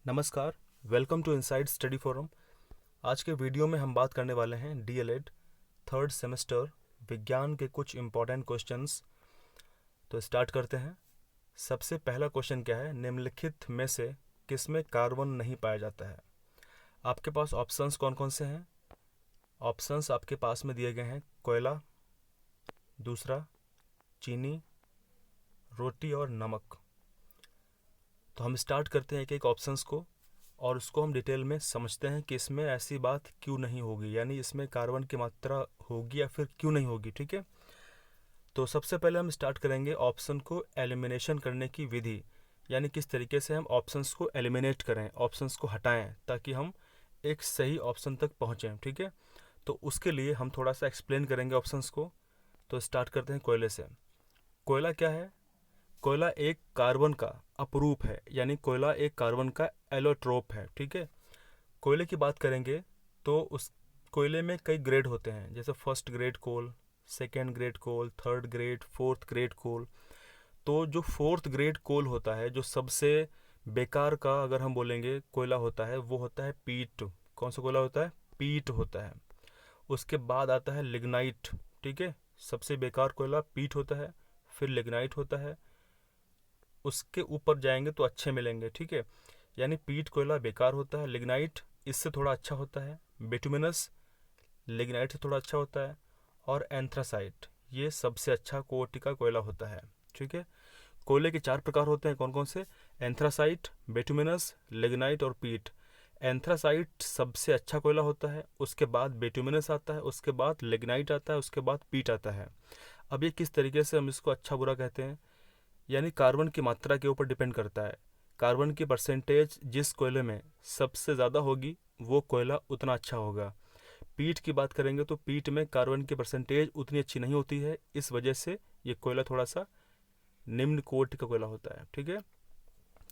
नमस्कार, welcome to inside study forum. आज के वीडियो में हम बात करने वाले हैं डीएलएड थर्ड सेमेस्टर विज्ञान के कुछ इम्पॉर्टेंट क्वेश्चंस। तो स्टार्ट करते हैं। सबसे पहला क्वेश्चन क्या है, निम्नलिखित में से किसमें कार्बन नहीं पाया जाता है। आपके पास ऑप्शंस कौन कौन से हैं? ऑप्शंस आपके पास में दिए गए हैं, कोयला, दूसरा चीनी, रोटी और नमक। तो हम स्टार्ट करते हैं एक एक ऑप्शंस को और उसको हम डिटेल में समझते हैं कि इसमें ऐसी बात क्यों नहीं होगी, यानी इसमें कार्बन की मात्रा होगी या फिर क्यों नहीं होगी। ठीक है, तो सबसे पहले हम स्टार्ट करेंगे ऑप्शन को एलिमिनेशन करने की विधि, यानी किस तरीके से हम ऑप्शंस को एलिमिनेट करें, ऑप्शंस को हटाएं ताकि हम एक सही ऑप्शन तक पहुँचें। ठीक है, तो उसके लिए हम थोड़ा सा एक्सप्लेन करेंगे ऑप्शंस को। तो स्टार्ट करते हैं कोयले से। कोयला क्या है? कोयला एक कार्बन का अपरूप है, यानी कोयला एक कार्बन का एलोट्रोप है। ठीक है, कोयले की बात करेंगे तो उस कोयले में कई ग्रेड होते हैं, जैसे फर्स्ट ग्रेड कोल, सेकेंड ग्रेड कोल, थर्ड ग्रेड, फोर्थ ग्रेड कोल। तो जो फोर्थ ग्रेड कोल होता है, जो सबसे बेकार का अगर हम बोलेंगे कोयला होता है, वो होता है पीट। कौन सा कोयला होता है? पीट होता है। उसके बाद आता है लिग्नाइट। ठीक है, सबसे बेकार कोयला पीट होता है, फिर लिग्नाइट होता है, उसके ऊपर जाएंगे तो अच्छे मिलेंगे। ठीक है, यानी पीट कोयला बेकार होता है, लिग्नाइट इससे थोड़ा अच्छा होता है, बिटुमिनस लिग्नाइट से थोड़ा अच्छा होता है, और एंथ्रासाइट ये सबसे अच्छा कोटि का कोयला होता है। ठीक है, कोयले के 4 प्रकार होते हैं, कौन कौन से? एंथ्रासाइट, बिटुमिनस, लिग्नाइट और पीट। एंथ्रासाइट सबसे अच्छा कोयला होता है, उसके बाद बिटुमिनस आता है, उसके बाद लिग्नाइट आता है, उसके बाद पीट आता है। अब ये किस तरीके से हम इसको अच्छा बुरा कहते हैं, यानी कार्बन की मात्रा के ऊपर डिपेंड करता है। कार्बन की परसेंटेज जिस कोयले में सबसे ज़्यादा होगी वो कोयला उतना अच्छा होगा। पीट की बात करेंगे तो पीट में कार्बन की परसेंटेज उतनी अच्छी नहीं होती है, इस वजह से ये कोयला थोड़ा सा निम्न कोटि का कोयला होता है। ठीक है,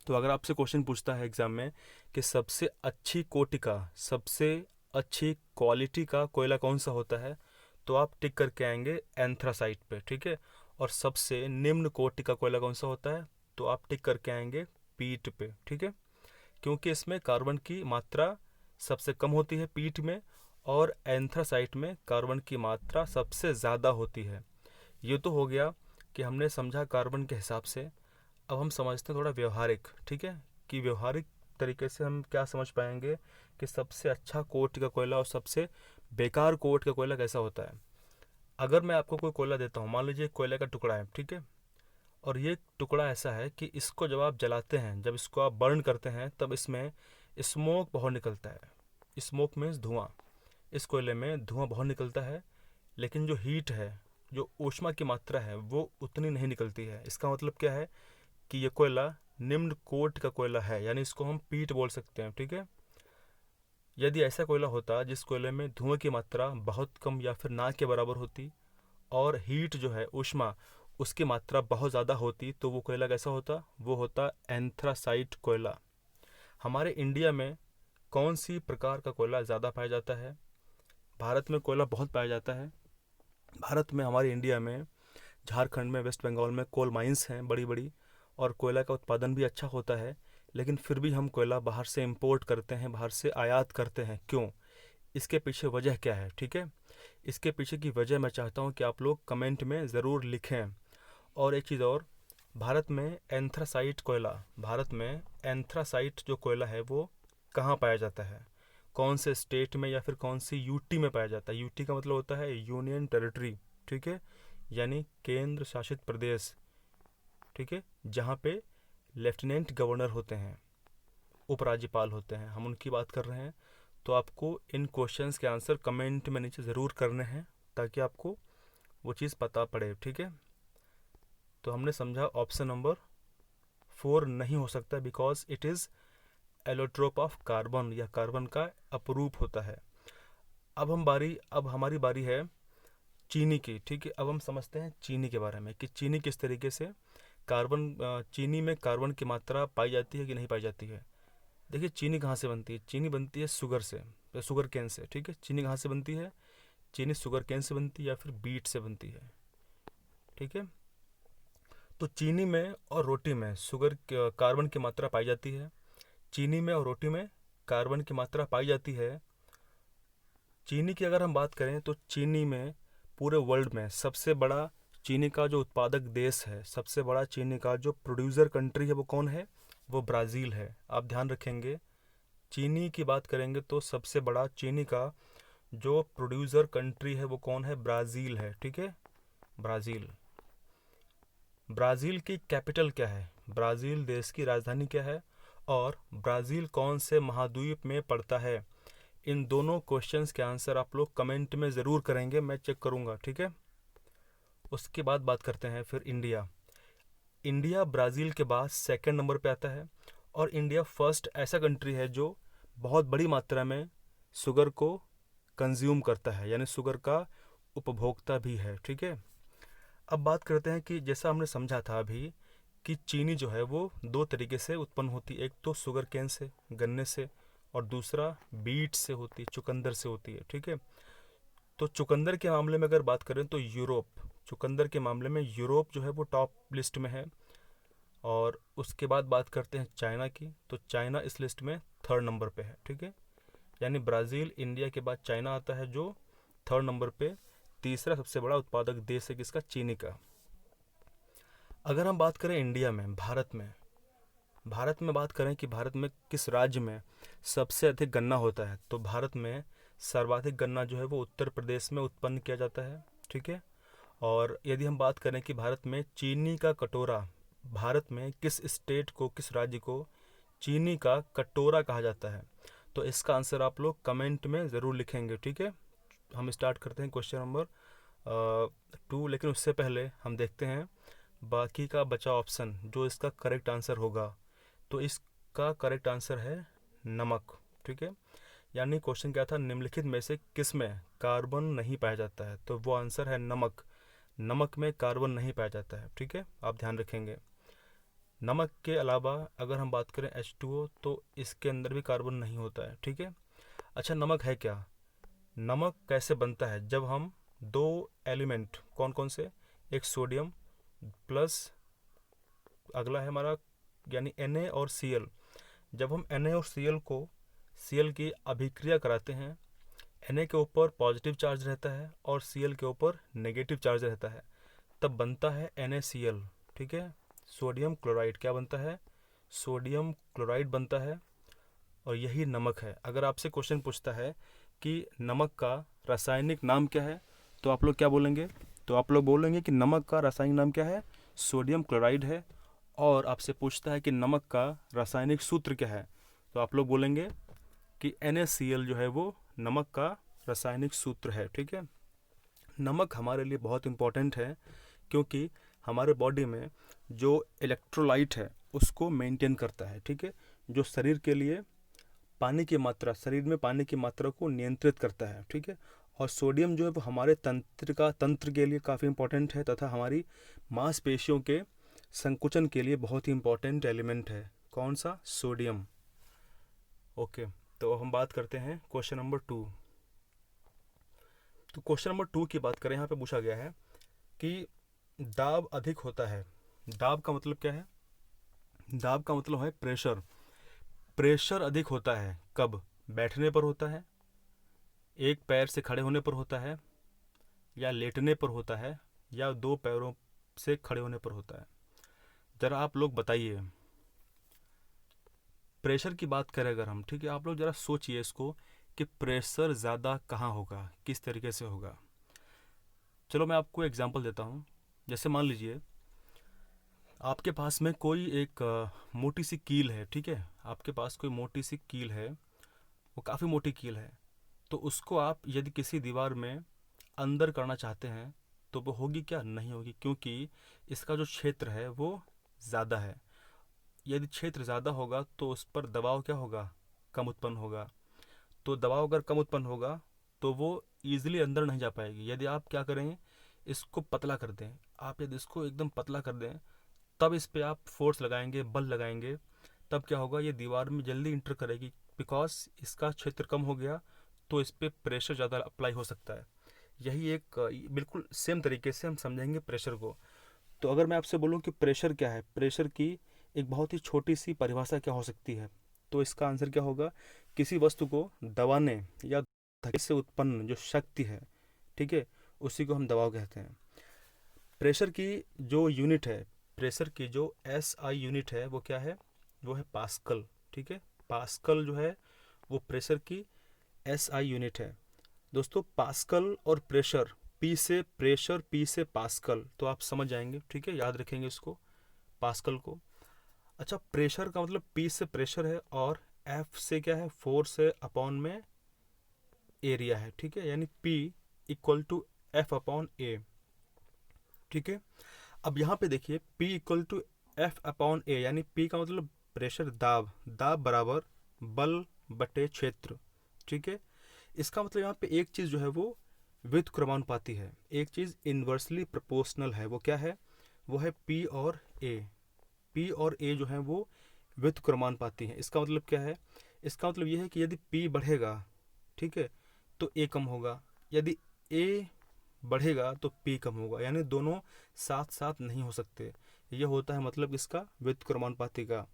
तो अगर आपसे क्वेश्चन पूछता है एग्जाम में कि सबसे अच्छी कोटि का, सबसे अच्छी क्वालिटी का कोयला कौन सा होता है, तो आप टिक करके आएंगे एंथ्रासाइट पे। ठीक है, और सबसे निम्न कोटि का कोयला कौन सा होता है, तो आप टिक करके आएंगे पीट पे। ठीक है, क्योंकि इसमें कार्बन की मात्रा सबसे कम होती है पीट में, और एंथ्रासाइट में कार्बन की मात्रा सबसे ज़्यादा होती है। ये तो हो गया कि हमने समझा कार्बन के हिसाब से। अब हम समझते हैं थोड़ा व्यवहारिक। ठीक है, कि व्यवहारिक तरीके से हम क्या समझ पाएंगे कि सबसे अच्छा कोट का कोयला और सबसे बेकार कोट का कोयला कैसा होता है। अगर मैं आपको कोई कोयला देता हूँ, मान लीजिए कोयले का टुकड़ा है, ठीक है, और ये टुकड़ा ऐसा है कि इसको जब आप जलाते हैं, जब इसको आप बर्न करते हैं, तब इसमें स्मोक बहुत निकलता है। स्मोक मीन्स धुआं। इस कोयले में धुआं बहुत निकलता है, लेकिन जो हीट है, जो ऊष्मा की मात्रा है, वो उतनी नहीं निकलती है। इसका मतलब क्या है कि ये कोयला निम्न कोट का कोयला है, यानी इसको हम पीट बोल सकते हैं। ठीक है, यदि ऐसा कोयला होता जिस कोयले में धुआं की मात्रा बहुत कम या फिर ना के बराबर होती, और हीट जो है, ऊष्मा, उसकी मात्रा बहुत ज़्यादा होती, तो वो कोयला कैसा होता? वो होता एंथ्रासाइट कोयला। हमारे इंडिया में कौन सी प्रकार का कोयला ज़्यादा पाया जाता है? भारत में कोयला बहुत पाया जाता है। भारत में, हमारे इंडिया में, झारखंड में, वेस्ट बंगाल में कोल माइंस हैं बड़ी बड़ी, और कोयला का उत्पादन भी अच्छा होता है। लेकिन फिर भी हम कोयला बाहर से इंपोर्ट करते हैं, बाहर से आयात करते हैं। क्यों? इसके पीछे वजह क्या है? ठीक है, इसके पीछे की वजह मैं चाहता हूँ कि आप लोग कमेंट में ज़रूर लिखें। और एक चीज़ और, भारत में एंथ्रासाइट कोयला, भारत में एंथ्रासाइट जो कोयला है वो कहाँ पाया जाता है, कौन से स्टेट में या फिर कौन सी यूटी में पाया जाता है? यूटी का मतलब होता है यूनियन टेरिटरी। ठीक है, यानी केंद्र शासित प्रदेश। ठीक है, जहाँ पे लेफ्टिनेंट गवर्नर होते हैं, उपराज्यपाल होते हैं, हम उनकी बात कर रहे हैं। तो आपको इन क्वेश्चंस के आंसर कमेंट में नीचे ज़रूर करने हैं, ताकि आपको वो चीज़ पता पड़े। ठीक है, तो हमने समझा ऑप्शन नंबर 4 नहीं हो सकता, because it is allotrope of carbon, या कार्बन का अपरूप होता है। अब हमारी बारी है चीनी की। ठीक है, अब हम समझते हैं चीनी के बारे में कि चीनी किस तरीके से चीनी में कार्बन की मात्रा पाई जाती है कि नहीं पाई जाती है। देखिए, चीनी कहाँ से बनती है? चीनी बनती है शुगर से, शुगर केन से। ठीक है, चीनी कहाँ से बनती है? चीनी शुगर केन से बनती है या फिर बीट से बनती है। ठीक है, तो चीनी में और रोटी में कार्बन की मात्रा पाई जाती है। चीनी में और रोटी में कार्बन की मात्रा पाई जाती है। चीनी की अगर हम बात करें तो चीनी में पूरे वर्ल्ड में सबसे बड़ा चीनी का जो उत्पादक देश है, सबसे बड़ा चीनी का जो प्रोड्यूसर कंट्री है वो कौन है? वो ब्राज़ील है। आप ध्यान रखेंगे, चीनी की बात करेंगे तो सबसे बड़ा चीनी का जो प्रोड्यूसर कंट्री है वो कौन है? ब्राज़ील है। ठीक है, ब्राज़ील। ब्राज़ील की कैपिटल क्या है? ब्राज़ील देश की राजधानी क्या है? और ब्राज़ील कौन से महाद्वीप में पड़ता है? इन दोनों क्वेश्चंस के आंसर आप लोग कमेंट में ज़रूर करेंगे, मैं चेक करूँगा। ठीक है, उसके बाद बात करते हैं फिर इंडिया। इंडिया ब्राज़ील के बाद सेकंड नंबर पे आता है, और इंडिया फर्स्ट ऐसा कंट्री है जो बहुत बड़ी मात्रा में शुगर को कंज्यूम करता है, यानी शुगर का उपभोक्ता भी है। ठीक है, अब बात करते हैं कि जैसा हमने समझा था अभी कि चीनी जो है वो दो तरीके से उत्पन्न होती है, एक तो शुगर केन से, गन्ने से, और दूसरा बीट से होती है, चुकंदर से होती है। ठीक है, तो चुकंदर के मामले में अगर बात करें तो यूरोप, चुकंदर के मामले में यूरोप जो है वो टॉप लिस्ट में है। और उसके बाद बात करते हैं चाइना की, तो चाइना इस लिस्ट में थर्ड नंबर पे है। ठीक है, यानी ब्राज़ील इंडिया के बाद चाइना आता है जो थर्ड नंबर पे तीसरा सबसे बड़ा उत्पादक देश है किसका? चीनी का। अगर हम बात करें इंडिया में, भारत में बात करें कि भारत में किस राज्य में सबसे अधिक गन्ना होता है, तो भारत में सर्वाधिक गन्ना जो है वो उत्तर प्रदेश में उत्पन्न किया जाता है। ठीक है, और यदि हम बात करें कि भारत में चीनी का कटोरा, भारत में किस स्टेट को, किस राज्य को चीनी का कटोरा कहा जाता है, तो इसका आंसर आप लोग कमेंट में ज़रूर लिखेंगे। ठीक है, हम स्टार्ट करते हैं क्वेश्चन नंबर 2, लेकिन उससे पहले हम देखते हैं बाकी का बचा ऑप्शन जो इसका करेक्ट आंसर होगा। तो इसका करेक्ट आंसर है नमक। ठीक है, यानी क्वेश्चन क्या था? निम्नलिखित में से किस में कार्बन नहीं पाया जाता है, तो वो आंसर है नमक। नमक में कार्बन नहीं पाया जाता है। ठीक है, आप ध्यान रखेंगे। नमक के अलावा अगर हम बात करें H2O, तो इसके अंदर भी कार्बन नहीं होता है। ठीक है, अच्छा नमक है क्या? नमक कैसे बनता है? जब हम दो एलिमेंट, कौन कौन से? एक सोडियम प्लस, अगला है हमारा यानी Na और Cl, जब हम Na और Cl को, Cl की अभिक्रिया कराते हैं, Na के ऊपर पॉजिटिव चार्ज रहता है और Cl के ऊपर नेगेटिव चार्ज रहता है, तब बनता है NaCl। ठीक है, सोडियम क्लोराइड क्या बनता है? सोडियम क्लोराइड बनता है, और यही नमक है। अगर आपसे क्वेश्चन पूछता है कि नमक का रासायनिक नाम क्या है, तो आप लोग क्या बोलेंगे? तो आप लोग बोलेंगे कि नमक का रासायनिक नाम क्या है? सोडियम क्लोराइड है। और आपसे पूछता है कि नमक का रासायनिक सूत्र क्या है, तो आप लोग बोलेंगे कि NaCl जो है वो नमक का रासायनिक सूत्र है। ठीक है, नमक हमारे लिए बहुत इम्पॉर्टेंट है क्योंकि हमारे बॉडी में जो इलेक्ट्रोलाइट है उसको मेंटेन करता है। ठीक है, जो शरीर के लिए पानी की मात्रा, शरीर में पानी की मात्रा को नियंत्रित करता है। ठीक है, और सोडियम जो है वो हमारे तंत्र के लिए काफ़ी इम्पोर्टेंट है, तथा हमारी मांसपेशियों के संकुचन के लिए बहुत ही इम्पोर्टेंट एलिमेंट है। कौन सा? सोडियम। ओके, तो हम बात करते हैं क्वेश्चन नंबर 2। तो क्वेश्चन नंबर 2 की बात करें, यहाँ पे पूछा गया है कि दाब अधिक होता है। दाब का मतलब क्या है? दाब का मतलब है प्रेशर। प्रेशर अधिक होता है कब? बैठने पर होता है, एक पैर से खड़े होने पर होता है, या लेटने पर होता है, या दो पैरों से खड़े होने पर होता है? ज़रा आप लोग बताइए। प्रेशर की बात करें अगर हम, ठीक है, आप लोग ज़रा सोचिए इसको कि प्रेशर ज़्यादा कहाँ होगा, किस तरीके से होगा। चलो मैं आपको एग्जांपल देता हूँ। जैसे मान लीजिए आपके पास में कोई एक मोटी सी कील है। ठीक है, आपके पास कोई मोटी सी कील है, वो काफ़ी मोटी कील है, तो उसको आप यदि किसी दीवार में अंदर करना चाहते हैं तो वो होगी क्या? नहीं होगी, क्योंकि इसका जो क्षेत्र है वो ज़्यादा है। यदि क्षेत्र ज़्यादा होगा तो उस पर दबाव क्या होगा? कम उत्पन्न होगा। तो दबाव अगर कम उत्पन्न होगा तो वो ईजिली अंदर नहीं जा पाएगी। यदि आप क्या करेंगे, इसको पतला कर दें, आप यदि इसको एकदम पतला कर दें, तब इस पे आप फोर्स लगाएंगे, बल लगाएंगे, तब क्या होगा? ये दीवार में जल्दी इंटर करेगी, बिकॉज इसका क्षेत्र कम हो गया, तो इस पर प्रेशर ज़्यादा अप्लाई हो सकता है। यही एक बिल्कुल सेम तरीके से हम समझेंगे प्रेशर को। तो अगर मैं आपसे बोलूँ कि प्रेशर क्या है, प्रेशर की एक बहुत ही छोटी सी परिभाषा क्या हो सकती है, तो इसका आंसर क्या होगा? किसी वस्तु को दबाने या धक्के से उत्पन्न जो शक्ति है, ठीक है, उसी को हम दबाव कहते हैं। प्रेशर की जो यूनिट है, प्रेशर की जो SI यूनिट है वो क्या है? वो है पास्कल, ठीक है। पास्कल जो है वो प्रेशर की SI यूनिट है। दोस्तों पास्कल और प्रेशर, P से प्रेशर, P से पास्कल, तो आप समझ जाएंगे, ठीक है, याद रखेंगे इसको, पास्कल को। अच्छा, प्रेशर का मतलब P से प्रेशर है और F से क्या है? फोर्स है, अपॉन में एरिया है, ठीक है, यानी P equal to F upon A, ठीक है। अब यहाँ पे देखिए P equal to F upon A, यानी P का मतलब प्रेशर, दाब, दाब बराबर बल बटे क्षेत्र, ठीक है। इसका मतलब यहाँ पे एक चीज़ जो है वो व्युत्क्रमानुपाती है, एक चीज़ इन्वर्सली प्रोपोर्शनल है। वो क्या है? वो है P और A। P और A जो है वो व्युत्क्रमानुपाती है। इसका मतलब क्या है? इसका मतलब ये है कि यदि P बढ़ेगा, ठीक है, तो A कम होगा, यदि A बढ़ेगा तो P कम होगा, यानी दोनों साथ साथ नहीं हो सकते। ये होता है मतलब इसका व्युत्क्रमानुपाती का।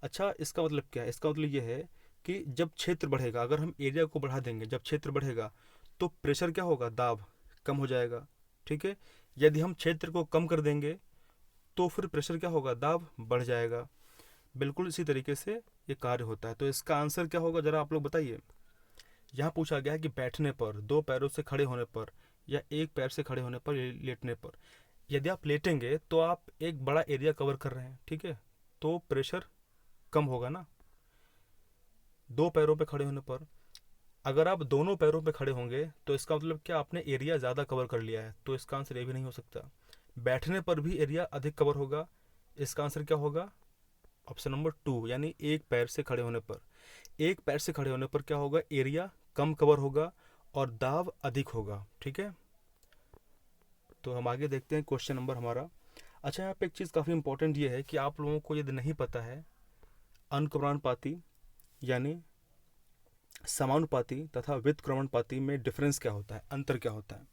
अच्छा, इसका मतलब क्या है? इसका मतलब ये है कि जब क्षेत्र बढ़ेगा, अगर हम एरिया को बढ़ा देंगे, जब क्षेत्र बढ़ेगा तो प्रेशर क्या होगा? दाब कम हो जाएगा, ठीक है। यदि हम क्षेत्र को कम कर देंगे तो फिर प्रेशर क्या होगा? दाब बढ़ जाएगा। बिल्कुल इसी तरीके से ये कार्य होता है। तो इसका आंसर क्या होगा, ज़रा आप लोग बताइए। यहाँ पूछा गया है कि बैठने पर, दो पैरों से खड़े होने पर, या एक पैर से खड़े होने पर, लेटने पर। यदि आप लेटेंगे तो आप एक बड़ा एरिया कवर कर रहे हैं, ठीक है, तो प्रेशर कम होगा ना। दो पैरों पे खड़े होने पर, अगर आप दोनों पैरों पे खड़े होंगे तो इसका मतलब क्या? आपने एरिया ज़्यादा कवर कर लिया है, तो इसका आंसर ये भी नहीं हो सकता। बैठने पर भी एरिया अधिक कवर होगा, इसका आंसर क्या होगा? ऑप्शन नंबर 2, यानी एक पैर से खड़े होने पर। एक पैर से खड़े होने पर क्या होगा? एरिया कम कवर होगा और दाब अधिक होगा, ठीक है। तो हम आगे देखते हैं क्वेश्चन नंबर हमारा। अच्छा, यहाँ पे एक चीज़ काफ़ी इंपॉर्टेंट ये है कि आप लोगों को यदि नहीं पता है अनुक्रमानुपाती यानी समानुपाती तथा व्युत्क्रमानुपाती में डिफरेंस क्या होता है, अंतर क्या होता है,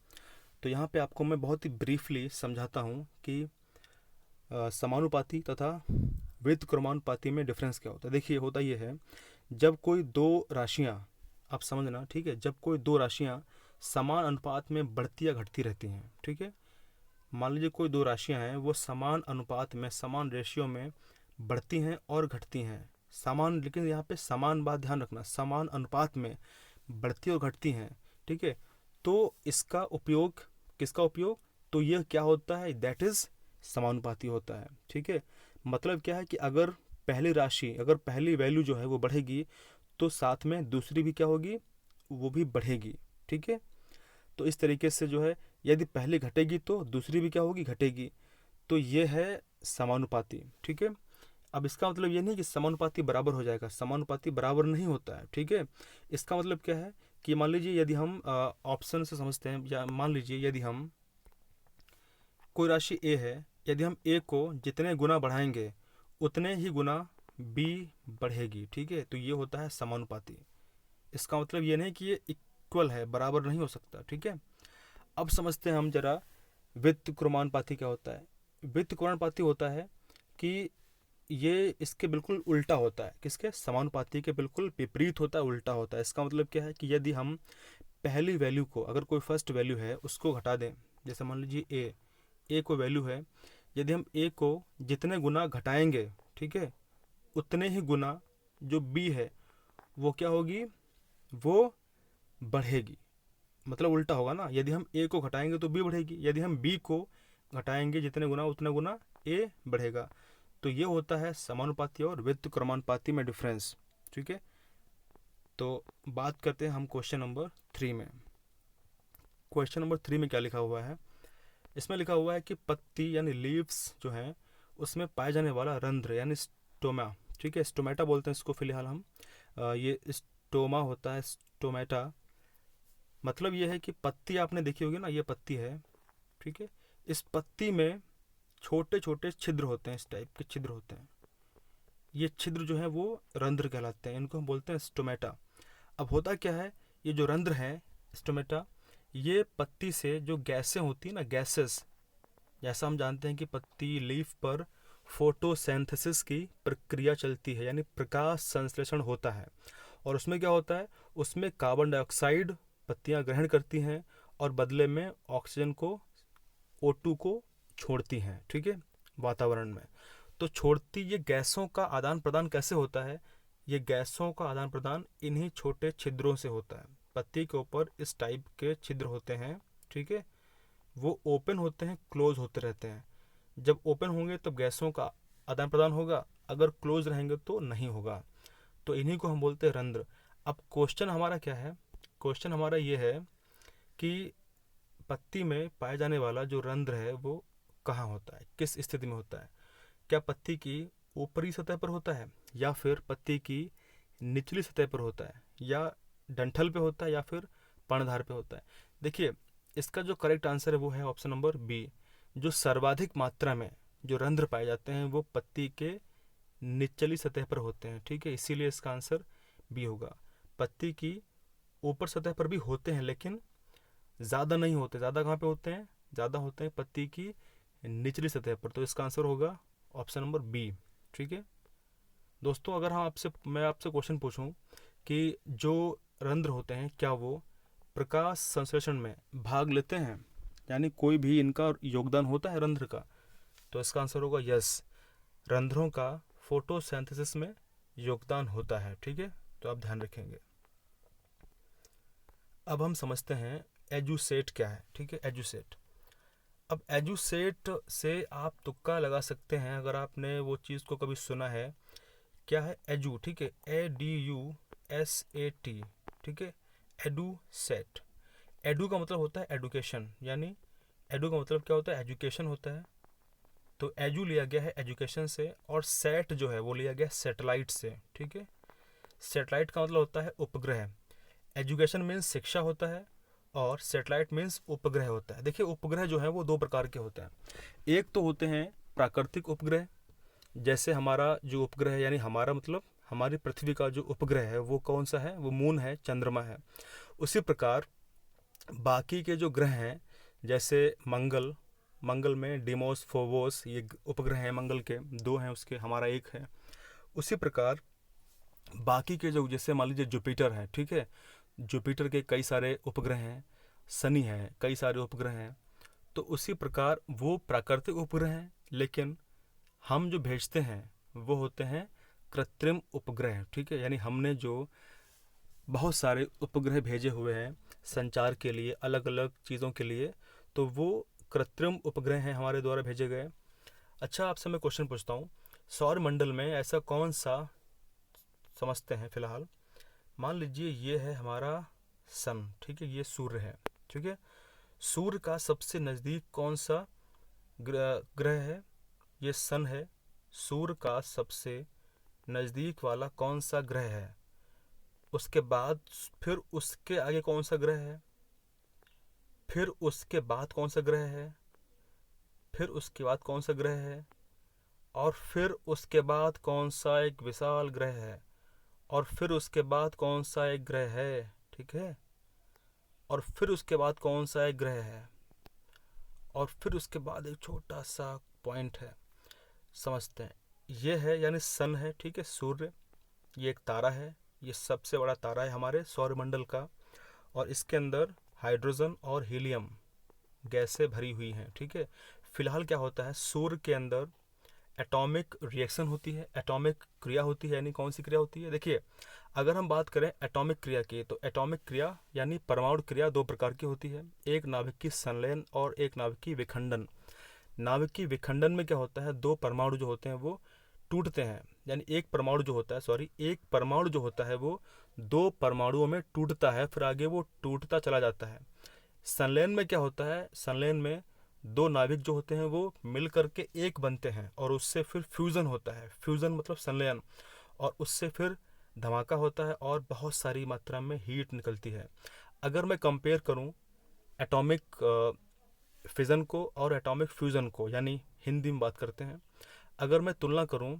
तो यहाँ पे आपको मैं बहुत ही ब्रीफली समझाता हूँ कि समानुपाती तथा व्युत्क्रमानुपाती में डिफरेंस क्या होता है। देखिए होता ये है, जब कोई दो राशियाँ, आप समझना, ठीक है, जब कोई दो राशियाँ समान अनुपात में बढ़ती या घटती रहती हैं, ठीक है, मान लीजिए कोई दो राशियाँ हैं वो समान अनुपात में, समान रेशियो में बढ़ती हैं और घटती हैं, समान, लेकिन यहाँ पे समान बात ध्यान रखना, समान अनुपात में बढ़ती और घटती हैं, ठीक है, तो इसका उपयोग, किसका उपयोग? तो ये क्या होता है? दैट इज़ समानुपाती होता है, ठीक है। मतलब क्या है कि अगर पहली राशि, अगर पहली वैल्यू जो है वो बढ़ेगी तो साथ में दूसरी भी क्या होगी? वो भी बढ़ेगी, ठीक है। तो इस तरीके से जो है, यदि पहली घटेगी तो दूसरी भी क्या होगी? घटेगी। तो ये है समानुपाती, ठीक है। अब इसका मतलब ये नहीं कि समानुपाती बराबर हो जाएगा, समानुपाती बराबर नहीं होता है, ठीक है। इसका मतलब क्या है कि मान लीजिए यदि हम ऑप्शन से समझते हैं, या मान लीजिए यदि हम कोई राशि A है, यदि हम A को जितने गुना बढ़ाएंगे उतने ही गुना B बढ़ेगी, ठीक है, तो ये होता है समानुपाती। इसका मतलब ये नहीं कि ये इक्वल है, बराबर नहीं हो सकता, ठीक है। अब समझते हैं हम जरा व्युत्क्रमानुपाती क्या होता है। व्युत्क्रमानुपाती होता है कि ये इसके बिल्कुल उल्टा होता है, किसके? समानुपाती के बिल्कुल विपरीत होता है, उल्टा होता है। इसका मतलब क्या है कि यदि हम पहली वैल्यू को, अगर कोई फर्स्ट वैल्यू है उसको घटा दें, जैसे मान लीजिए ए को वैल्यू है, यदि हम ए को जितने गुना घटाएंगे, ठीक है, उतने ही गुना जो बी है वो क्या होगी? वो बढ़ेगी। मतलब उल्टा होगा ना, यदि हम ए को घटाएंगे तो बी बढ़ेगी, यदि हम बी को घटाएंगे जितने गुना उतने गुना ए बढ़ेगा। तो ये होता है समानुपाती और व्युत्क्रमानुपाती में डिफरेंस, ठीक है। तो बात करते हैं हम क्वेश्चन नंबर 3 में। क्वेश्चन नंबर 3 में क्या लिखा हुआ है? इसमें लिखा हुआ है कि पत्ती यानी लीव्स जो हैं उसमें पाए जाने वाला रंध्र यानी स्टोमा, ठीक है, स्टोमेटा बोलते हैं इसको फिलहाल हम, ये स्टोमा होता है, स्टोमेटा। मतलब ये है कि पत्ती आपने देखी होगी ना, ये पत्ती है, ठीक है, इस पत्ती में छोटे छोटे छिद्र होते हैं, इस टाइप के छिद्र होते हैं, ये छिद्र जो है वो रंध्र कहलाते हैं, इनको हम बोलते हैं स्टोमेटा। अब होता क्या है, ये जो रंध्र है स्टोमेटा, ये पत्ती से जो गैसें होती है ना, गैसेस, जैसा हम जानते हैं कि पत्ती लीफ पर फोटोसिंथेसिस की प्रक्रिया चलती है, यानी प्रकाश संश्लेषण होता है। और उसमें क्या होता है, उसमें कार्बन डाइऑक्साइड पत्तियां ग्रहण करती हैं और बदले में ऑक्सीजन को, O2 को छोड़ती हैं, ठीक है, वातावरण में। तो छोड़ती ये गैसों का आदान प्रदान कैसे होता है, ये गैसों का आदान प्रदान इन्हीं छोटे छिद्रों से होता है। पत्ती के ऊपर इस टाइप के छिद्र होते हैं, ठीक है, वो ओपन होते हैं, क्लोज होते रहते हैं। जब ओपन होंगे तब गैसों का आदान प्रदान होगा, अगर क्लोज रहेंगे तो नहीं होगा। तो इन्हीं को हम बोलते हैं रंध्र। अब क्वेश्चन हमारा क्या है, क्वेश्चन हमारा ये है कि पत्ती में पाए जाने वाला जो रंध्र है वो कहाँ होता है, किस स्थिति में होता है। क्या पत्ती की ऊपरी सतह पर होता है, या फिर पत्ती की निचली सतह पर होता है, या डंठल पे होता है, या फिर पर्णधार पे होता है। देखिए, इसका जो करेक्ट आंसर है वो है ऑप्शन नंबर बी। जो सर्वाधिक मात्रा में जो रंध्र पाए जाते हैं वो पत्ती के निचली सतह पर होते हैं, ठीक है, इसीलिए इसका आंसर बी होगा। पत्ती की ऊपर सतह पर भी होते हैं लेकिन ज़्यादा नहीं होते। ज़्यादा कहाँ पे होते हैं, ज़्यादा होते हैं पत्ती की निचली सतह पर। तो इसका आंसर होगा ऑप्शन नंबर बी, ठीक है। दोस्तों, अगर मैं आपसे क्वेश्चन पूछूं कि जो रंध्र होते हैं क्या वो प्रकाश संश्लेषण में भाग लेते हैं, यानी कोई भी इनका योगदान होता है रंध्र का, तो इसका आंसर होगा यस, रंध्रों का फोटोसिंथेसिस में योगदान होता है, ठीक है। तो आप ध्यान रखेंगे। अब हम समझते हैं एजुसेट क्या है, ठीक है, एजुसेट। अब एजुसेट से आप तुक्का लगा सकते हैं अगर आपने वो चीज़ को कभी सुना है। क्या है एजू, ठीक है, ADUSAT, ठीक है, एडुसेट। एडू का मतलब होता है एडुकेशन, यानी एडू का मतलब क्या होता है, एजुकेशन होता है। तो एजू लिया गया है एजुकेशन से, और सेट जो है वो लिया गया सैटेलाइट से, ठीक है। सैटेलाइट का मतलब होता है उपग्रह। एजुकेशन मीन्स शिक्षा होता है, और सैटेलाइट मीन्स उपग्रह होता है। देखिए, उपग्रह जो है वो दो प्रकार के होते हैं। एक तो होते हैं प्राकृतिक उपग्रह, जैसे हमारा जो उपग्रह है, यानी हमारा मतलब हमारी पृथ्वी का जो उपग्रह है वो कौन सा है, वो मून है, चंद्रमा है। उसी प्रकार बाकी के जो ग्रह हैं, जैसे मंगल में डिमोस, फोबोस, ये उपग्रह हैं मंगल के, दो हैं उसके, हमारा एक है। उसी प्रकार बाकी के जो, जैसे मान लीजिए जुपिटर है, ठीक है, जुपिटर के कई सारे उपग्रह हैं, शनि है, कई सारे उपग्रह हैं। तो उसी प्रकार वो प्राकृतिक उपग्रह हैं, लेकिन हम जो भेजते हैं वो होते हैं कृत्रिम उपग्रह, ठीक है। यानी हमने जो बहुत सारे उपग्रह भेजे हुए हैं संचार के लिए, अलग अलग चीज़ों के लिए, तो वो कृत्रिम उपग्रह हैं हमारे द्वारा भेजे गए। अच्छा, आपसे मैं क्वेश्चन पूछता हूँ, सौर मंडल में ऐसा कौन सा, समझते हैं फिलहाल, मान लीजिए ये है हमारा सन, ठीक है, ये सूर्य है, ठीक है। सूर्य का सबसे नज़दीक कौन सा ग्रह है, ये सन है। सूर्य का सबसे नज़दीक वाला कौन सा ग्रह है, उसके बाद फिर उसके आगे कौन सा ग्रह है, फिर उसके बाद कौन सा ग्रह है, फिर उसके बाद कौन सा ग्रह है, और फिर उसके बाद कौन सा एक विशाल ग्रह है, और फिर उसके बाद कौन सा एक ग्रह है, ठीक है, और फिर उसके बाद कौन सा एक ग्रह है, और फिर उसके बाद एक छोटा सा पॉइंट है। समझते हैं, ये है यानी सन है, ठीक है, सूर्य, ये एक तारा है, ये सबसे बड़ा तारा है हमारे सौरमंडल का, और इसके अंदर हाइड्रोजन और हीलियम गैसें भरी हुई हैं, ठीक है। फिलहाल क्या होता है, सूर्य के अंदर एटॉमिक रिएक्शन होती है, एटॉमिक क्रिया होती है, यानी कौन सी क्रिया होती है। देखिए, अगर हम बात करें एटॉमिक क्रिया की, तो एटॉमिक क्रिया यानी परमाणु क्रिया दो प्रकार की होती है, एक नाभिक की संलयन और एक नाभिक की विखंडन। नाभिक की विखंडन में क्या होता है, दो परमाणु जो होते हैं वो टूटते हैं, यानी एक परमाणु जो होता है वो दो परमाणुओं में टूटता है, फिर आगे वो टूटता चला जाता है। संलयन में क्या होता है, संलयन में दो नाभिक जो होते हैं वो मिल करके एक बनते हैं, और उससे फिर फ्यूज़न होता है, फ्यूज़न मतलब संलयन, और उससे फिर धमाका होता है और बहुत सारी मात्रा में हीट निकलती है। अगर मैं कंपेयर करूं एटॉमिक फिज़न को और एटॉमिक फ्यूज़न को, यानी हिंदी में बात करते हैं, अगर मैं तुलना करूं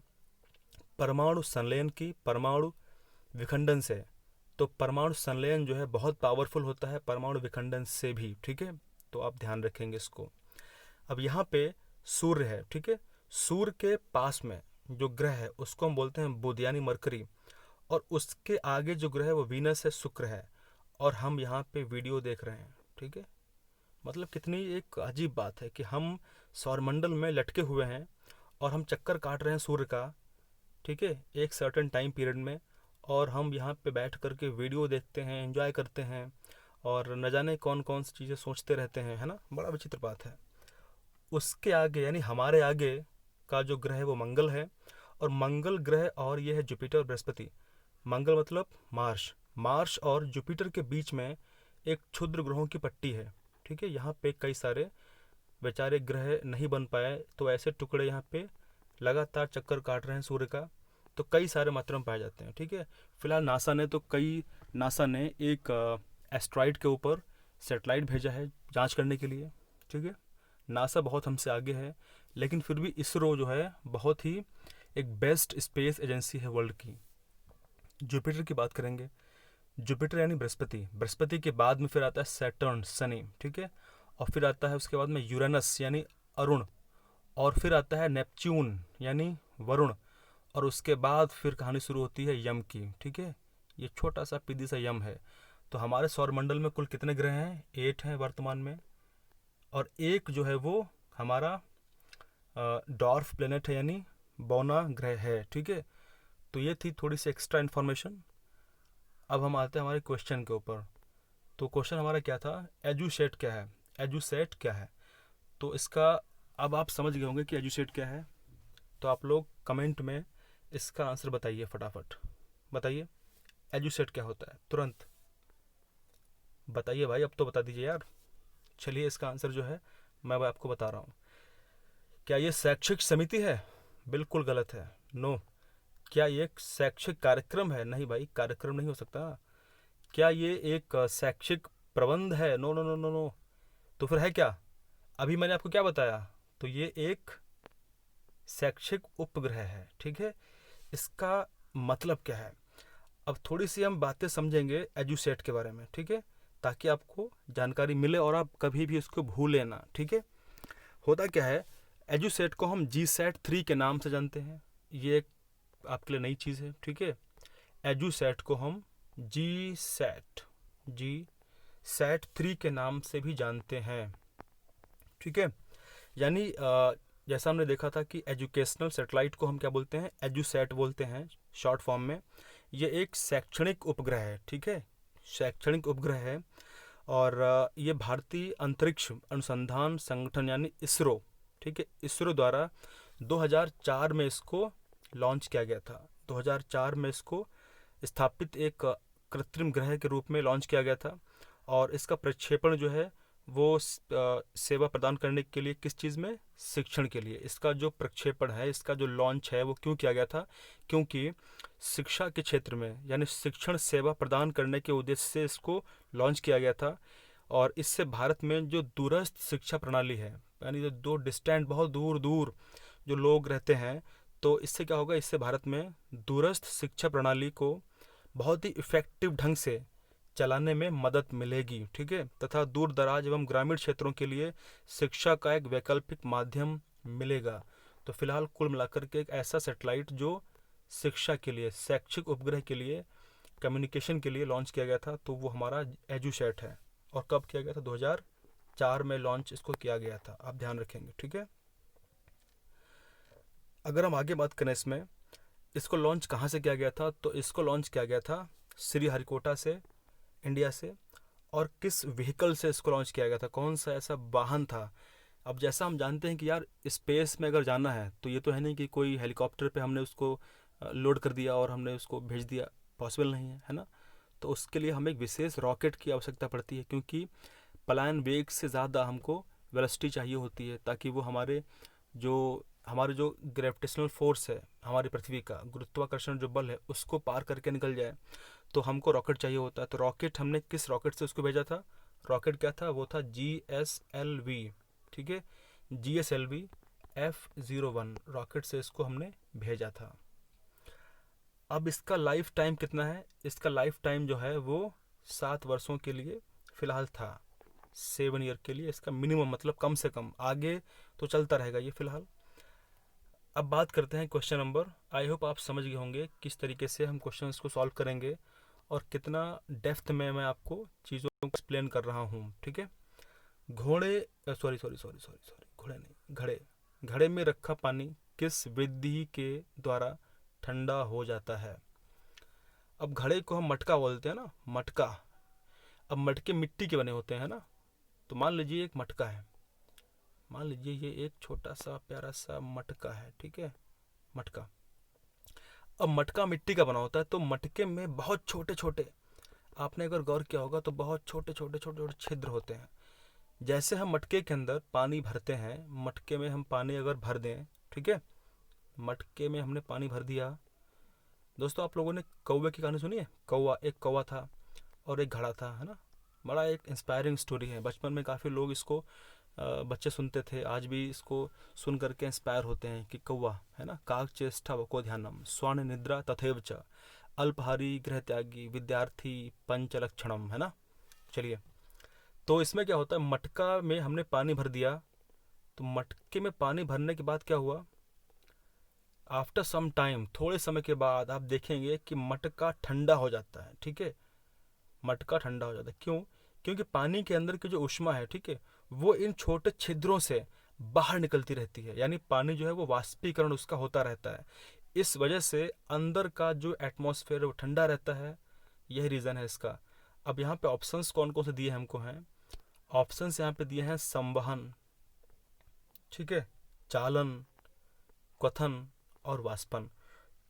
परमाणु संलयन की परमाणु विखंडन से, तो परमाणु संलयन जो है बहुत पावरफुल होता है परमाणु विखंडन से भी, ठीक है। तो आप ध्यान रखेंगे इसको। अब यहाँ पे सूर्य है, ठीक है, सूर्य के पास में जो ग्रह है उसको हम बोलते हैं बुध यानी मरकरी, और उसके आगे जो ग्रह है वो वीनस है, शुक्र है, और हम यहाँ पे वीडियो देख रहे हैं। ठीक है, मतलब कितनी एक अजीब बात है कि हम सौरमंडल में लटके हुए हैं और हम चक्कर काट रहे हैं सूर्य का, ठीक है, एक सर्टेन टाइम पीरियड में, और हम यहाँ पे बैठ करके वीडियो देखते हैं, एंजॉय करते हैं, और न जाने कौन कौन सी चीज़ें सोचते रहते हैं, है ना, बड़ा विचित्र बात है। उसके आगे यानी हमारे आगे का जो ग्रह है वो मंगल है, और मंगल ग्रह और ये है जुपिटर और बृहस्पति। मंगल मतलब मार्स, मार्स और जुपिटर के बीच में एक क्षुद्र ग्रहों की पट्टी है। ठीक है, यहाँ पे कई सारे बेचारे ग्रह नहीं बन पाए, तो ऐसे टुकड़े यहाँ पे लगातार चक्कर काट रहे हैं सूर्य का, तो कई सारे मात्रा में पाए जाते हैं। ठीक है, फिलहाल नासा ने एक एस्ट्रॉइड के ऊपर सेटेलाइट भेजा है जांच करने के लिए। ठीक है, नासा बहुत हमसे आगे है, लेकिन फिर भी इसरो जो है बहुत ही एक बेस्ट स्पेस एजेंसी है वर्ल्ड की। जुपिटर की बात करेंगे, जुपिटर यानी बृहस्पति, बृहस्पति के बाद में फिर आता है सैटर्न शनि। ठीक है, और फिर आता है उसके बाद में यूरेनस यानी अरुण, और फिर आता है नेपच्यून यानी वरुण, और उसके बाद फिर कहानी शुरू होती है यम की। ठीक है, ये छोटा सा पीदी सा यम है। तो हमारे सौरमंडल में कुल कितने ग्रह हैं? 8 हैं वर्तमान में, और एक जो है वो हमारा डॉर्फ प्लेनेट है यानी बौना ग्रह है। ठीक है, तो ये थी थोड़ी सी एक्स्ट्रा इन्फॉर्मेशन। अब हम आते हैं हमारे क्वेश्चन के ऊपर। तो क्वेश्चन हमारा क्या था? एजुसेट क्या है? एजुसेट क्या है? तो इसका अब आप समझ गए होंगे कि एजुसेट क्या है, तो आप लोग कमेंट में इसका आंसर बताइए, फटाफट बताइए एजुसेट क्या होता है, तुरंत बताइए भाई, अब तो बता दीजिए यार। चलिए, इसका आंसर जो है मैं अब आपको बता रहा हूँ। क्या ये शैक्षिक समिति है? बिल्कुल गलत है, नो। क्या ये एक शैक्षिक कार्यक्रम है? नहीं भाई, कार्यक्रम नहीं हो सकता। क्या ये एक शैक्षिक प्रबंध है? No no no no no. तो फिर है क्या? अभी मैंने आपको क्या बताया? तो ये एक शैक्षिक उपग्रह है। ठीक है, इसका मतलब क्या है? अब थोड़ी सी हम बातें समझेंगे एजुसेट के बारे में, ठीक है, ताकि आपको जानकारी मिले और आप कभी भी इसको भूलें ना। ठीक है, होता क्या है, एजुसेट को हम GSAT-3 के नाम से जानते हैं, ये एक आपके लिए नई चीज़ है। ठीक है, एजुसेट को हम GSAT-3 के नाम से भी जानते हैं। ठीक है, यानी जैसा हमने देखा था कि एजुकेशनल सैटेलाइट को हम क्या बोलते हैं? एजुसेट बोलते हैं शॉर्ट फॉर्म में। ये एक शैक्षणिक उपग्रह है। ठीक है, शैक्षणिक उपग्रह है, और ये भारतीय अंतरिक्ष अनुसंधान संगठन यानी इसरो, ठीक है, इसरो द्वारा 2004 में इसको लॉन्च किया गया था। 2004 में इसको स्थापित एक कृत्रिम ग्रह के रूप में लॉन्च किया गया था, और इसका प्रक्षेपण जो है वो सेवा प्रदान करने के लिए, किस चीज़ में? शिक्षण के लिए। इसका जो प्रक्षेपण है, इसका जो लॉन्च है वो क्यों किया गया था? क्योंकि शिक्षा के क्षेत्र में यानी शिक्षण सेवा प्रदान करने के उद्देश्य से इसको लॉन्च किया गया था। और इससे भारत में जो दूरस्थ शिक्षा प्रणाली है, यानी जो दो डिस्टेंट बहुत दूर दूर जो लोग रहते हैं, तो इससे क्या होगा? इससे भारत में दूरस्थ शिक्षा प्रणाली को बहुत ही इफ़ेक्टिव ढंग से चलाने में मदद मिलेगी। ठीक है, तथा दूर दराज एवं ग्रामीण क्षेत्रों के लिए शिक्षा का एक वैकल्पिक माध्यम मिलेगा। तो फिलहाल कुल मिलाकर के एक ऐसा सैटेलाइट जो शिक्षा के लिए, शैक्षिक उपग्रह के लिए, कम्युनिकेशन के लिए लॉन्च किया गया था, तो वो हमारा एजुसेट है। और कब किया गया था? 2004 में लॉन्च इसको किया गया था, आप ध्यान रखेंगे। ठीक है, अगर हम आगे बात करें इसमें, इसको लॉन्च कहाँ से किया गया था? तो इसको लॉन्च किया गया था श्रीहरिकोटा से, इंडिया से। और किस व्हीकल से इसको लॉन्च किया गया था? कौन सा ऐसा वाहन था? अब जैसा हम जानते हैं कि यार स्पेस में अगर जाना है तो ये तो है नहीं कि कोई हेलीकॉप्टर पे हमने उसको लोड कर दिया और हमने उसको भेज दिया, पॉसिबल नहीं है, है ना। तो उसके लिए हमें एक विशेष रॉकेट की आवश्यकता पड़ती है, क्योंकि पलायन वेग से ज़्यादा हमको वेलोसिटी चाहिए होती है, ताकि वो हमारे जो ग्रेविटेशनल फोर्स है, हमारी पृथ्वी का गुरुत्वाकर्षण जो बल है, उसको पार करके निकल जाए, तो हमको रॉकेट चाहिए होता है। तो रॉकेट हमने किस रॉकेट से उसको भेजा था? रॉकेट क्या था? वो था GSLV। ठीक है, GSLV F-01 रॉकेट से इसको हमने भेजा था। अब इसका लाइफ टाइम कितना है? इसका लाइफ टाइम जो है वो 7 वर्षों के लिए फ़िलहाल था, 7 ईयर के लिए इसका मिनिमम, मतलब कम से कम, आगे तो चलता रहेगा ये फ़िलहाल। अब बात करते हैं क्वेश्चन नंबर। आई होप आप समझ गए होंगे किस तरीके से हम क्वेश्चंस को सॉल्व करेंगे और कितना डेप्थ में मैं आपको चीज़ों को एक्सप्लेन कर रहा हूँ। ठीक है। घोड़े sorry sorry sorry sorry sorry घोड़े नहीं, घड़े। घड़े में रखा पानी किस विधि के द्वारा ठंडा हो जाता है? अब घड़े को हम मटका बोलते हैं ना, मटका। अब मटके मिट्टी के बने होते हैं ना, तो मान लीजिए एक मटका है, मान लीजिए ये एक छोटा सा प्यारा सा मटका है। ठीक है, मटका। अब मटका मिट्टी का बना होता है, तो मटके में बहुत छोटे छोटे, आपने अगर गौर किया होगा तो बहुत छोटे छोटे छोटे छोटे छिद्र होते हैं। जैसे हम मटके के अंदर पानी भरते हैं, मटके में हम पानी अगर भर दें, ठीक है, मटके में हमने पानी भर दिया। दोस्तों, आप लोगों ने कौवे की कहानी सुनी है? कौवा, एक कौवा था और एक घड़ा था, है ना। बड़ा एक इंस्पायरिंग स्टोरी है। बचपन में काफ़ी लोग इसको बच्चे सुनते थे, आज भी इसको सुन करके इंस्पायर होते हैं कि कौवा, है ना, काक चेष्टा वको ध्यानम स्वर्ण निद्रा तथैव च अल्पहारी गृह त्यागी विद्यार्थी पंचलक्षणम, है ना। चलिए, तो इसमें क्या होता है, मटका में हमने पानी भर दिया, तो मटके में पानी भरने के बाद क्या हुआ, आफ्टर सम टाइम, थोड़े समय के बाद आप देखेंगे कि मटका ठंडा हो जाता है। ठीक है, मटका ठंडा हो जाता है। क्यों? क्योंकि पानी के अंदर की जो ऊष्मा है, ठीक है, वो इन छोटे छिद्रों से बाहर निकलती रहती है, यानी पानी जो है वो वाष्पीकरण उसका होता रहता है। इस वजह से अंदर का जो एटमॉस्फेयर है वो ठंडा रहता है। यही रीज़न है इसका। अब यहाँ पे ऑप्शंस कौन कौन से दिए हमको हैं? ऑप्शंस यहाँ पे दिए हैं संवहन, ठीक है, चालन, क्वथन और वाष्पन।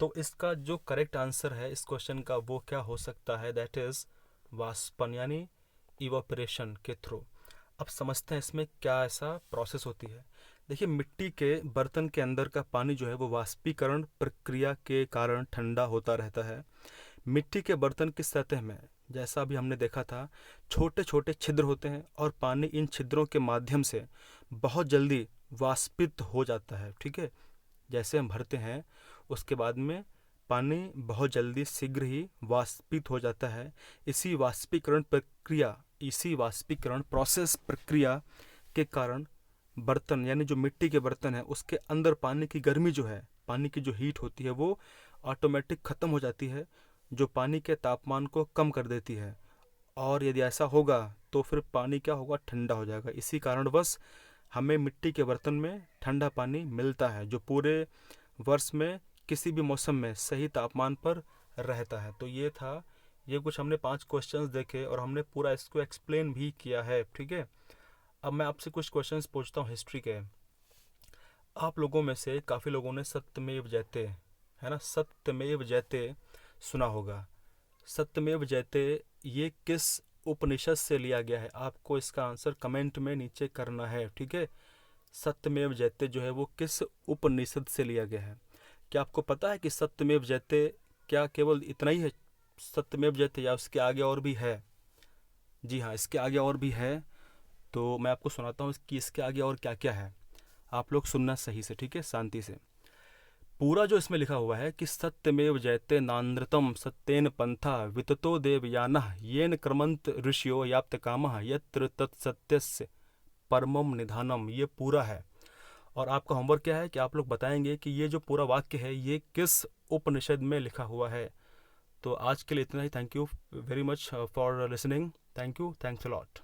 तो इसका जो करेक्ट आंसर है इस क्वेश्चन का वो क्या हो सकता है? दैट इज वाष्पन, यानी इवापोरेशन के थ्रू। अब समझते हैं इसमें क्या ऐसा प्रोसेस होती है। देखिए, मिट्टी के बर्तन के अंदर का पानी जो है वो वाष्पीकरण प्रक्रिया के कारण ठंडा होता रहता है। मिट्टी के बर्तन की सतह में, जैसा अभी हमने देखा था, छोटे छोटे छिद्र होते हैं और पानी इन छिद्रों के माध्यम से बहुत जल्दी वाष्पित हो जाता है। ठीक है, जैसे हम भरते हैं उसके बाद में पानी बहुत जल्दी शीघ्र ही वाष्पित हो जाता है। इसी वाष्पीकरण प्रक्रिया, इसी वाष्पीकरण प्रोसेस प्रक्रिया के कारण बर्तन, यानी जो मिट्टी के बर्तन है उसके अंदर पानी की गर्मी जो है, पानी की जो हीट होती है वो ऑटोमेटिक ख़त्म हो जाती है, जो पानी के तापमान को कम कर देती है। और यदि ऐसा होगा तो फिर पानी क्या होगा, ठंडा हो जाएगा। इसी कारणवश हमें मिट्टी के बर्तन में ठंडा पानी मिलता है, जो पूरे वर्ष में किसी भी मौसम में सही तापमान पर रहता है। तो ये था, ये कुछ हमने 5 क्वेश्चंस देखे और हमने पूरा इसको एक्सप्लेन भी किया है। ठीक है, अब मैं आपसे कुछ क्वेश्चंस पूछता हूँ हिस्ट्री के। आप लोगों में से काफ़ी लोगों ने सत्यमेव जयते, है ना, सत्यमेव जयते सुना होगा। सत्यमेव जयते ये किस उपनिषद से लिया गया है? आपको इसका आंसर कमेंट में नीचे करना है। ठीक है, सत्यमेव जयते जो है वो किस उपनिषद से लिया गया है? क्या आपको पता है कि सत्यमेव जयते क्या केवल इतना ही है, सत्यमेव जयते, या उसके आगे और भी है? जी हाँ, इसके आगे और भी है। तो मैं आपको सुनाता हूँ कि इसके आगे और क्या क्या है। आप लोग सुनना सही से, ठीक है, शांति से। पूरा जो इसमें लिखा हुआ है कि सत्यमेव जयते नानृतम सत्येन पंथा विततो देवयानः येन क्रमंत ऋषियो याप्त कामः यत्र तत्सत्यस्य परमम निधानम, ये पूरा है। और आपका होमवर्क क्या है कि आप लोग बताएंगे कि ये जो पूरा वाक्य है ये किस उपनिषद में लिखा हुआ है। तो आज के लिए इतना ही। Thank you very much for listening. Thank you, thanks a lot.